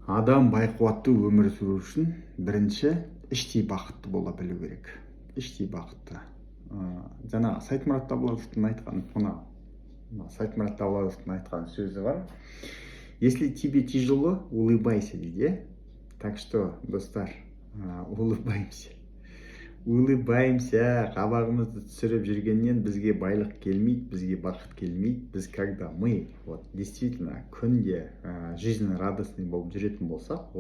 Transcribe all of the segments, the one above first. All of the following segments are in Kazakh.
Адам байқуатты өмір сүру үшін бірінші іштей бақытты бола білу керек. Іштей бақытты. Жаңа Сайтмұрат Давлатовтың айтқан, Сайтмұрат Давлатовтың айтқан сөзі бар. Если тебе тяжело, улыбайся дейді. Так что, достар, улыбаемся. Улыбаемся, қабағымызды түсіріп жүргеннен бізге байлық келмейді, бізге бақыт келмейді. Біз когда мы действительно күнде жизненно радостный болып жүретін болсақ,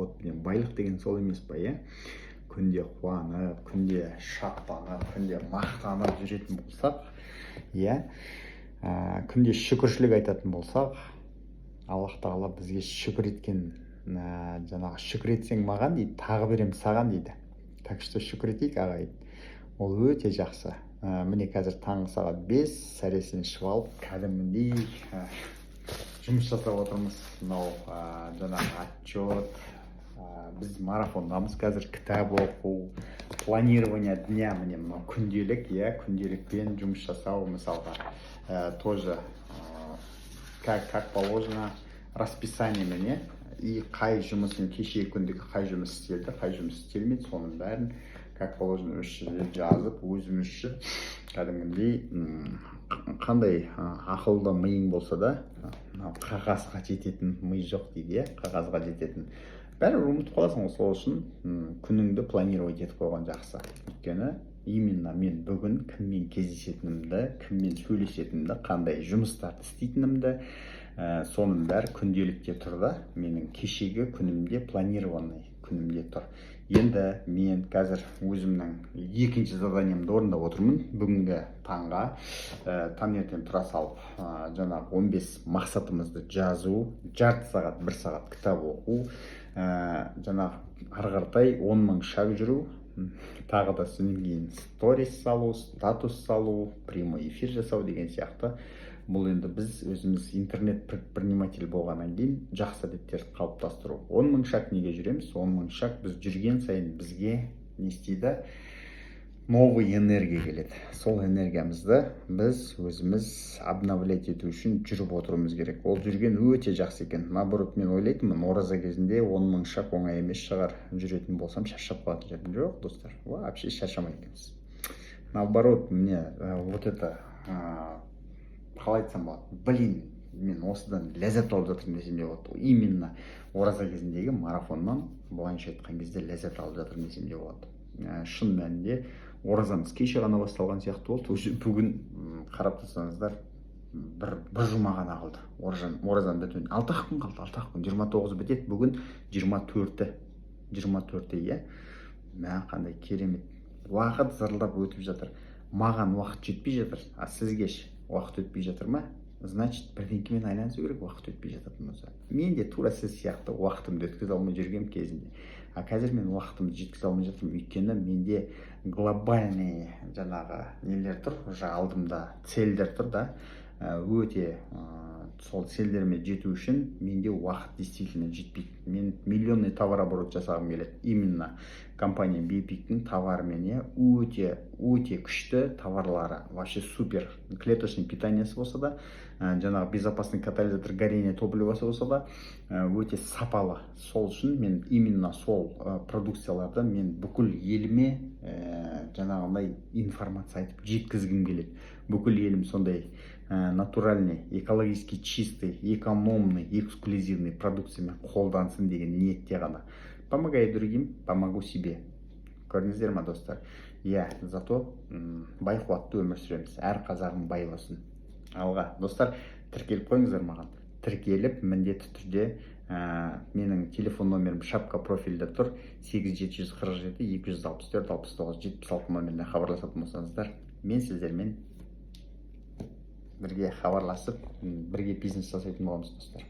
байлық деген сол емес па, күнде қуанып, күнде шаттанып, күнде мақтанып жүретін болсақ, күнде шүкіршілік айтатын болсақ, Аллах тағала бізге шүкір еткен, жаңағы шүкір етсең маған дейді, тағы берем саған дейді. Так что шүкір етейік ағайын. Ол өте жақсы. Міне қазір таңғы сағат 5 сәресін ішіп алып, кәдімгідей жұмыс жасап отырмыз. Мынау жаңағы отчет. Біз марафондамыз қазір, кітап оқу, планирование дня, міне мынау күнделік, күнделікпен жұмыс жасау, мысалға тоже как положено расписание міне. И қай жұмысын кеше күндегі қай жұмыс істелді, қай жұмыс істелмеді, соның бәрін как положено өз жерде жазып, өзімізше кәдімгідей қандай ақылды миың болса да, қағазға жететін ми жоқ дейді, қағазға жететін. Бәрібір ұмытып қаласың, сол үшін күніңді планировать етіп қойған жақсы. Өйткені именно мен бүгін кіммен кездесетінімді, кіммен сөйлесетінімді, қандай жұмыстарды істейтінімді, соның бәрі күнделікте тұр да, менің кешегі күнімде, планированный күнімде тұр. Енді мен қазір өзімнің екінші заданиемді орындап отырмын. Бүгінгі таңға таңертең тұра салып, жаңағы 15 мақсатымызды жазу, жарты сағат, 1 сағат кітап оқу, жаңағы ары қаратай 10.000 шаг жүру, тағы да содан кейін сторис салу, статус салу, прямой эфир жасау деген сияқты. Бұл енді біз өзіміз интернет предприниматель болғаннан кейін жақсы әдеттерді қалыптастыру. 10.000 шаг неге жүреміз? 10.000 шаг біз жүрген сайын бізге не істейді? Новый энергия келеді. Сол энергиямызды біз өзіміз обновлять ету үшін жүріп отыруымыз керек. Ол жүрген өте жақсы екен. Наоборот, мен ойлайтынмын, ораза кезінде 10.000 шаг оңай емес шығар. Жүретін болсам шаршап қалатын жерім жоқ, достар. Вообще шаршамай екенбіз. Наоборот, мне вот это қалай айтсам болады, мен осыдан ләззат алып жатырмын десем де болады. Именно ораза кезіндегі марафоннан былайша айтқан кезде ләззат алып жатырмын десем де болады. Шын мәнінде оразамыз кеше ғана басталған сияқты болды. Бүгін қарап тұрсаңыздар, бір жұма ғана қалды. Оразаның бітуіне 6 күн қалды, 6 күн. 29 бітеді, бүгін 24-і, қандай керемет. Уақыт зырылдап өтіп жатыр. Маған уақыт жетпей жатыр, а сізге уақыт өтпей жатыр ма? Значит, бірдеңкемен айналысу керек, уақыт өтпей жататын болса. Мен де тура сіз сияқты уақытымды өткізе алмай жүрген кезінде. А қазір мен уақытымды жеткізе алмай жатырмын, өйткені менде глобальный жаңағы нелер тұр, алдымда цельдер тұр да, өте сол цельдеріме жету үшін менде уақыт действительно жетпейді. Мен миллионный товарооборот жасағым келеді. Именно компания Бипиктің товарымен өте күшті товарлары, вообще супер. Клеточный питаниесі болса да, жаңағы безопасный катализатор горения топливасы болса да, өте сапалы. Сол үшін мен именно сол продукцияларды мен бүкіл еліме жаңағындай информация айтып жеткізгім келеді. Бүкіл елім сондай натуральный, экологически чистый, экономный, эксклюзивный продукциямен қолдансын деген ниетте ғана. Помогай другим, помогу себе. Көрдіңіздер ма, достар? Зато бай қуатты өмір сүреміз. Әр қазағым бай болсын. Алға, достар, тіркеліп қойыңыздар маған. Тіркеліп, міндетті түрде менің телефон номерім шапка профильде тұр. 8747 264 69 76 номеріне хабарласатын болсаңыздар, мен сіздермен бірге хабарласып, бірге бизнес жасайтын боламыз, достар.